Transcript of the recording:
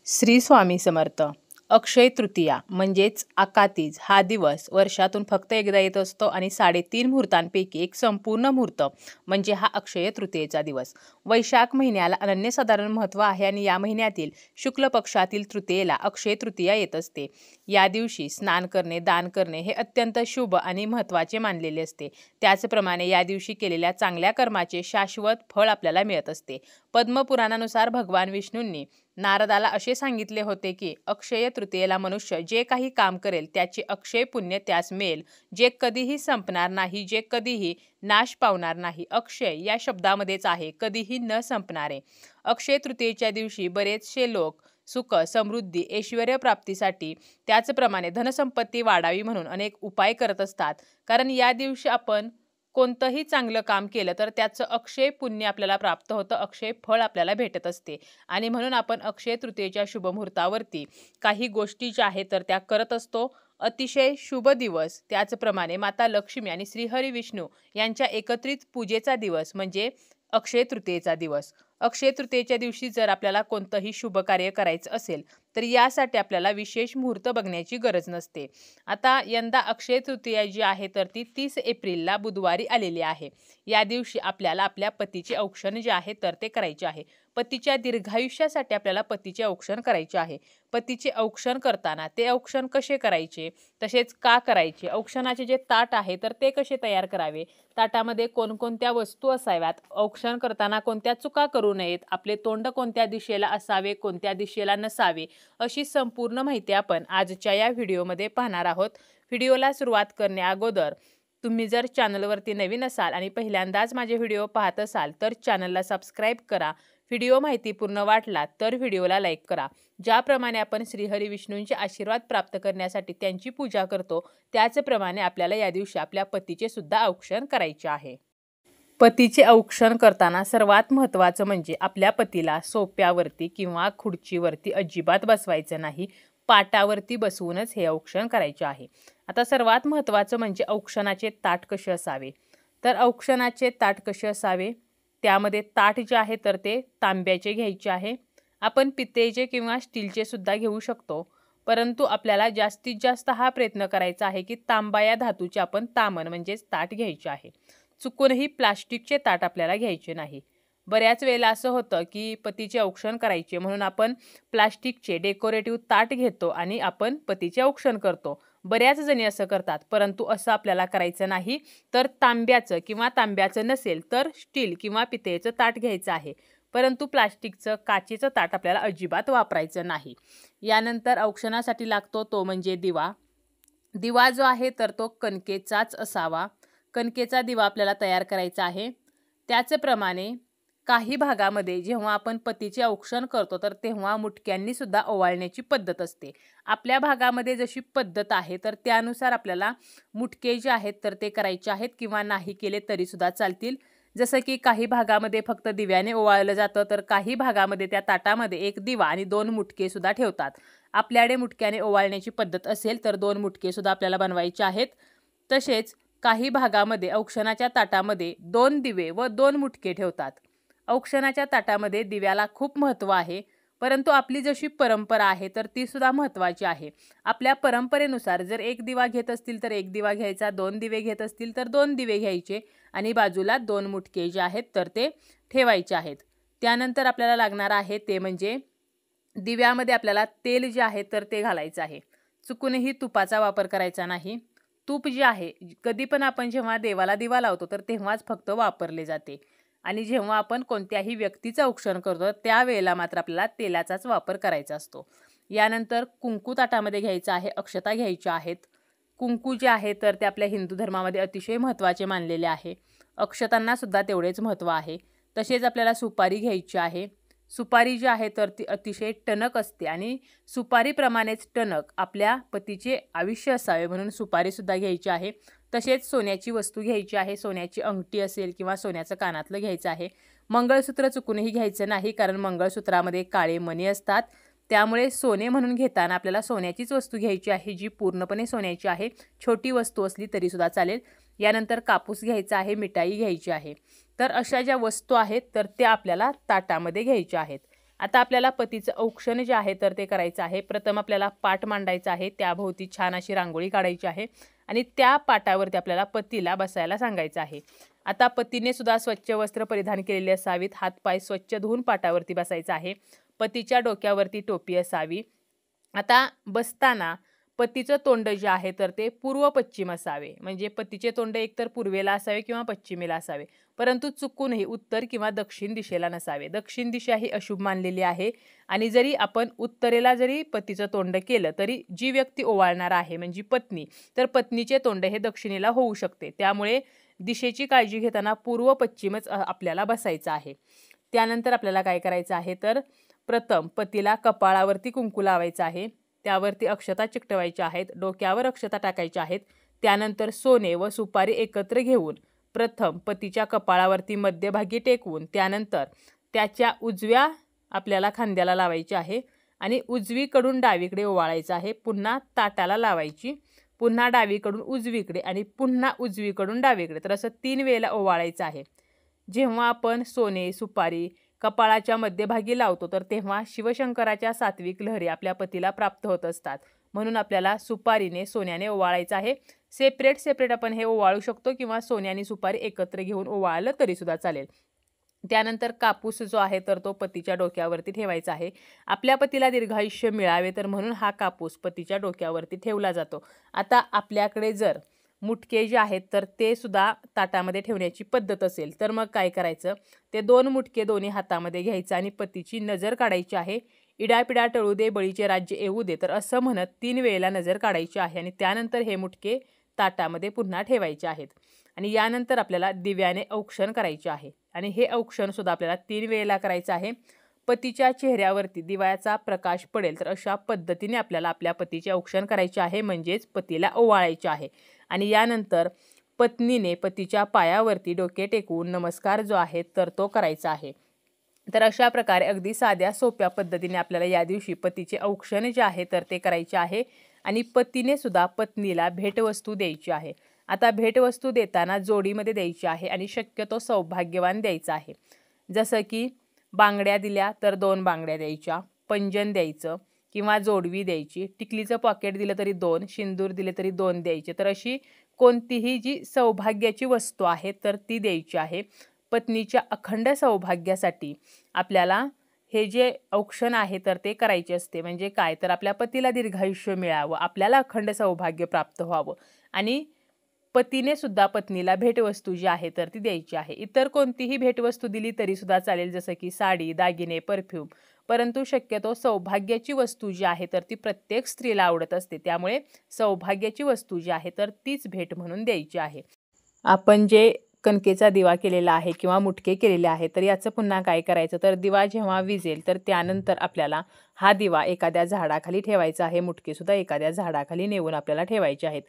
श्री स्वामी समर्थ. अक्षय तृतीया म्हणजेच आकातीज हा दिवस वर्षातून फक्त एकदा येत असतो आणि 3.5 मुहूर्तांपैकी एक संपूर्ण मुहूर्त म्हणजे हा अक्षय तृतीयेचा दिवस. वैशाख महिन्याला अनन्यसाधारण महत्त्व आहे आणि या महिन्यातील शुक्ल पक्षातील तृतीयेला अक्षय तृतीया येत असते. या दिवशी स्नान करणे, दान करणे हे अत्यंत शुभ आणि महत्त्वाचे मानलेले असते. त्याचप्रमाणे या दिवशी केलेल्या चांगल्या कर्माचे शाश्वत फळ आपल्याला मिळत असते. पद्मपुराणानुसार भगवान विष्णूंनी नारदाला असे सांगितले होते की अक्षय तृतीयेला मनुष्य जे काही काम करेल त्याचे अक्षय पुण्य त्यास मिळेल, जे कधीही संपणार नाही, जे कधीही नाश पावणार नाही. अक्षय या शब्दामध्येच आहे कधीही न संपणारे. अक्षय तृतीयेच्या दिवशी बरेचसे लोक सुख, समृद्धी, ऐश्वर्य प्राप्तीसाठी त्याचप्रमाणे धनसंपत्ती वाढावी म्हणून अनेक उपाय करत असतात. कारण या दिवशी आपण कोणतंही चांगलं काम केलं तर त्याचं अक्षय पुण्य आपल्याला प्राप्त होतं, अक्षय फळ आपल्याला भेटत असते. आणि म्हणून आपण अक्षय तृतीयेच्या शुभमुहूर्तावरती काही गोष्टी ज्या आहेत तर त्या करत असतो. अतिशय शुभ दिवस. त्याचप्रमाणे माता लक्ष्मी आणि श्रीहरी विष्णू यांच्या एकत्रित पूजेचा दिवस म्हणजे अक्षय तृतीयेचा दिवस. अक्षय तृतीयेच्या दिवशी जर आपल्याला कोणतंही शुभ कार्य करायचं असेल तर यासाठी आपल्याला विशेष मुहूर्त बघण्याची गरज नसते. आता यंदा अक्षय तृतीया जी आहे तर ती 30 एप्रिलला बुधवारी आलेली आहे. या दिवशी आपल्याला आपल्या पतीचे औक्षण जे आहे तर ते करायचे आहे. पतीच्या दीर्घायुष्यासाठी आपल्याला पतीचे औक्षण करायचे आहे. पतीचे औक्षण करताना ते औक्षण कसे करायचे, तसेच का करायचे, औक्षणाचे जे ताट आहे तर ते कसे तयार करावे, ताटामध्ये कोणकोणत्या वस्तू असाव्यात, औक्षण करताना कोणत्या चुका करू नयेत, आपले तोंड कोणत्या दिशेला असावे, कोणत्या दिशेला नसावे, अशी संपूर्ण माहिती आपण आजच्या या व्हिडिओमध्ये पाहणार आहोत. व्हिडिओला सुरुवात करण्या अगोदर तुम्ही जर चॅनलवरती नवीन असाल आणि पहिल्यांदाच माझे व्हिडिओ पाहत असाल तर चॅनलला सबस्क्राईब करा. व्हिडिओ माहितीपूर्ण वाटला तर व्हिडिओला लाईक करा. ज्याप्रमाणे आपण श्रीहरी विष्णूंचे आशीर्वाद प्राप्त करण्यासाठी त्यांची पूजा करतो त्याचप्रमाणे आपल्याला या दिवशी आपल्या पतीचे सुद्धा औक्षण करायचे आहे. पतीचे औक्षण करताना सर्वात महत्त्वाचं म्हणजे आपल्या पतीला सोप्यावरती किंवा खुर्चीवरती अजिबात बसवायचं नाही, पाटावरती बसवूनच हे औक्षण करायचे आहे. आता सर्वात महत्त्वाचं म्हणजे औक्षणाचे ताट कसे असावे. तर औक्षणाचे ताट कसे असावे, त्यामध्ये ताट जे आहे तर ते तांब्याचे घ्यायचे आहे. आपण पितळेचे किंवा स्टीलचे सुद्धा घेऊ शकतो, परंतु आपल्याला जास्तीत जास्त हा प्रयत्न करायचा आहे की तांबा या धातूचे आपण तामण म्हणजेच ताट घ्यायचे आहे. चुकूनही प्लास्टिकचे ताट आपल्याला घ्यायचे नाही. बऱ्याच वेळेला असं होतं की पतीचे औक्षण करायचे म्हणून आपण प्लास्टिकचे डेकोरेटिव्ह ताट घेतो आणि आपण पतीचे औक्षण करतो. बऱ्याच जणी असं करतात, परंतु असं आपल्याला करायचं नाही. तर तांब्याचं किंवा तांब्याचं नसेल तर स्टील किंवा पितळेचं ताट घ्यायचं आहे, परंतु प्लास्टिकचं, काचेचं ताट आपल्याला अजिबात वापरायचं नाही. यानंतर औक्षणासाठी लागतो तो म्हणजे दिवा. दिवा जो आहे तर तो कणकेचाच असावा. कणकेचा दिवा आपल्याला तयार करायचा आहे. त्याचप्रमाणे काही भागामध्ये जेव्हा आपण पतीचे औक्षण करतो तर तेव्हा मुटक्यांनी सुद्धा ओवाळण्याची पद्धत असते. आपल्या भागामध्ये जशी पद्धत आहे तर त्यानुसार आपल्याला मुटके जे आहेत तर ते करायचे आहेत किंवा नाही केले तरी सुद्धा चालतील. जसं की काही भागामध्ये फक्त दिव्याने ओवाळलं जातं तर काही भागामध्ये त्या ताटामध्ये एक दिवा आणि 2 मुटके सुद्धा ठेवतात. आपल्याकडे मुटक्याने ओवाळण्याची पद्धत असेल तर 2 मुटके सुद्धा आपल्याला बनवायचे आहेत. तसेच काही भागामध्ये औक्षणाच्या ताटामध्ये 2 दिवे व 2 मुटके ठेवतात. औक्षणाच्या ताटामध्ये दिव्याला खूप महत्त्व आहे, परंतु आपली जशी परंपरा आहे तर ती सुद्धा महत्त्वाची आहे. आपल्या परंपरेनुसार जर 1 दिवा घेत असतील तर 1 दिवा घ्यायचा, 2 दिवे घेत असतील तर 2 दिवे घ्यायचे आणि बाजूला 2 मुटके जे आहेत तर ते ठेवायचे आहेत. त्यानंतर आपल्याला लागणार आहे ते म्हणजे दिव्यामध्ये आपल्याला तेल जे आहे तर ते घालायचं आहे. चुकूनही तुपाचा वापर करायचा नाही. तूप जे आहे कधी पण आपण जेव्हा देवाला दिवा लावतो तर तेव्हाच फक्त वापरले जाते आणि जेव्हा आपण कोणत्याही व्यक्तीचं औक्षण करतो त्यावेळेला मात्र आपल्याला तेलाचाच वापर करायचा असतो. यानंतर कुंकू ताटामध्ये घ्यायचं आहे, अक्षता घ्यायच्या आहेत. कुंकू जे आहे तर ते आपल्या हिंदू धर्मामध्ये अतिशय महत्त्वाचे मानलेले आहे. अक्षतांना सुद्धा तेवढेच महत्त्व आहे. तसेच आपल्याला सुपारी घ्यायची आहे. सुपारी जी आहे तर ती अतिशय टणक असते आणि सुपारीप्रमाणेच टणक आपल्या पतीचे आयुष्य असावे म्हणून सुपारीसुद्धा घ्यायची आहे. तसेच सोन्याची वस्तू घ्यायची आहे. सोन्याची अंगठी असेल किंवा सोन्याचं कानातलं घ्यायचं आहे. मंगळसूत्र चुकूनही घ्यायचं नाही, कारण मंगळसूत्रामध्ये काळे मणी असतात. त्यामुळे सोने म्हणून घेताना आपल्याला सोन्याचीच वस्तू घ्यायची आहे जी पूर्णपणे सोन्याची आहे. छोटी वस्तू असली तरीसुद्धा चालेल. यानंतर कापूस घ्यायचा आहे, मिठाई घ्यायची आहे. तर अशा ज्या वस्तू आहेत तर त्या आपल्याला ताटामध्ये घ्यायच्या आहेत. आता आपल्याला पतीचं औक्षण जे आहे तर ते करायचं आहे. प्रथम आपल्याला पाट मांडायचा आहे, त्याभोवती छान अशी रांगोळी काढायची आहे आणि त्या पाटावरती आपल्याला पतीला बसायला सांगायचं आहे. आता पतीने सुद्धा स्वच्छ वस्त्र परिधान केलेली असावीत, हातपाय स्वच्छ धुवून पाटावरती बसायचं आहे. पतीच्या डोक्यावरती टोपी असावी. आता बसताना पतीचं तोंड जे आहे तर ते पूर्व पश्चिम असावे, म्हणजे पतीचे तोंड एकतर पूर्वेला असावे किंवा पश्चिमेला असावे, परंतु चुकूनही उत्तर किंवा दक्षिण दिशेला नसावे. दक्षिण दिशा ही अशुभ मानलेली आहे आणि जरी आपण उत्तरेला जरी पतीचं तोंड केलं तरी जी व्यक्ती ओवाळणार आहे म्हणजे पत्नी, तर पत्नीचे तोंड हे दक्षिणेला होऊ शकते. त्यामुळे दिशेची काळजी घेताना पूर्व पश्चिमच आपल्याला बसायचं आहे. त्यानंतर आपल्याला काय करायचं आहे तर प्रथम पतीला कपाळावरती कुंकू लावायचं आहे, त्यावरती अक्षता चिकटवायच्या आहेत, डोक्यावर अक्षता टाकायच्या आहेत. त्यानंतर सोने व सुपारी एकत्र घेऊन प्रथम पतीच्या कपाळावरती मध्यभागी टेकवून त्यानंतर त्याच्या उजव्या आपल्याला खांद्याला लावायची आहे आणि उजवीकडून डावीकडे ओवाळायचं आहे. पुन्हा ताटाला लावायची, पुन्हा डावीकडून उजवीकडे आणि पुन्हा उजवीकडून डावीकडे, तर असं 3 वेळेला ओवाळायचं आहे. जेव्हा आपण सोने सुपारी कपाळाच्या मध्यभागी लावतो तर तेव्हा शिवशंकराच्या सात्विक लहरी आपल्या पतीला प्राप्त होत असतात. म्हणून आपल्याला सुपारीने सोन्याने ओवाळायचं आहे. सेपरेट आपण हे ओवाळू शकतो किंवा सोने आणि सुपारी एकत्र घेऊन ओवाळलं तरी सुद्धा चालेल. त्यानंतर कापूस जो आहे तर तो पतीच्या डोक्यावरती ठेवायचा आहे. आपल्या पतीला दीर्घायुष्य मिळावे तर म्हणून हा कापूस पतीच्या डोक्यावरती ठेवला जातो. आता आपल्याकडे जर मुटके जे आहेत तर ते सुद्धा ताटामध्ये ठेवण्याची पद्धत असेल तर मग काय करायचं, ते 2 मुटके दोन्ही हातामध्ये घ्यायचं आणि पतीची नजर काढायची आहे. इडापिडा टळू दे बळीचे राज्य येऊ दे, तर असं म्हणत 3 वेळेला नजर काढायची आहे आणि त्यानंतर हे मुटके ताटामध्ये पुन्हा ठेवायचे आहेत. आणि यानंतर आपल्याला दिव्याने औक्षण करायचे आहे आणि हे औक्षण सुद्धा आपल्याला 3 वेळेला करायचं आहे. पतीच्या चेहऱ्यावरती दिव्याचा प्रकाश पडेल तर अशा पद्धतीने आपल्याला आपल्या पतीचे औक्षण करायचे आहे, म्हणजेच पतीला ओवाळायचे आहे. आणि यानंतर पत्नीने पतीच्या पायावरती डोके टेकवून नमस्कार जो आहे तर तो करायचा आहे. तर अशा प्रकारे अगदी साध्या सोप्या पद्धतीने आपल्याला या दिवशी पतीचे औक्षण जे आहे तर ते करायचे आहे आणि पतीने सुद्धा पत्नीला भेटवस्तू द्यायची आहे. आता भेटवस्तू देताना जोडीमध्ये द्यायची आहे आणि शक्यतो सौभाग्यवान द्यायचं आहे. जसं की बांगड्या दिल्या तर 2 बांगड्या द्यायच्या, पंजन द्यायचं किंवा जोडवी द्यायची, टिकलीचं पॉकेट दिलं तरी 2, सिंदूर दिले तरी 2 द्यायचे. तर अशी कोणतीही जी सौभाग्याची वस्तू आहे तर ती द्यायची आहे. पत्नीच्या अखंड सौभाग्यासाठी आपल्याला हे जे औक्षण आहे तर ते करायचे असते. म्हणजे काय, तर आपल्या पतीला दीर्घायुष्य मिळावं, आपल्याला अखंड सौभाग्य प्राप्त व्हावं आणि पतीने सुद्धा पत्नीला भेटवस्तू जी आहे तर ती द्यायची आहे. इतर कोणतीही भेटवस्तू दिली तरी सुद्धा चालेल, जसं की साडी, दागिने, परफ्यूम, परंतु शक्यतो सौभाग्याची वस्तू जी आहे तर ती प्रत्येक स्त्रीला आवडत असते. त्यामुळे सौभाग्याची वस्तू जी आहे तर तीच भेट म्हणून द्यायची आहे. आपण जे कणकेचा दिवा केलेला आहे किंवा मुटके केलेले आहे तर याचं पुन्हा काय करायचं, तर दिवा जेव्हा विझेल तर त्यानंतर आपल्याला हा दिवा एखाद्या झाडाखाली ठेवायचा आहे. मुटके सुद्धा एखाद्या झाडाखाली नेऊन आपल्याला ठेवायचे आहेत.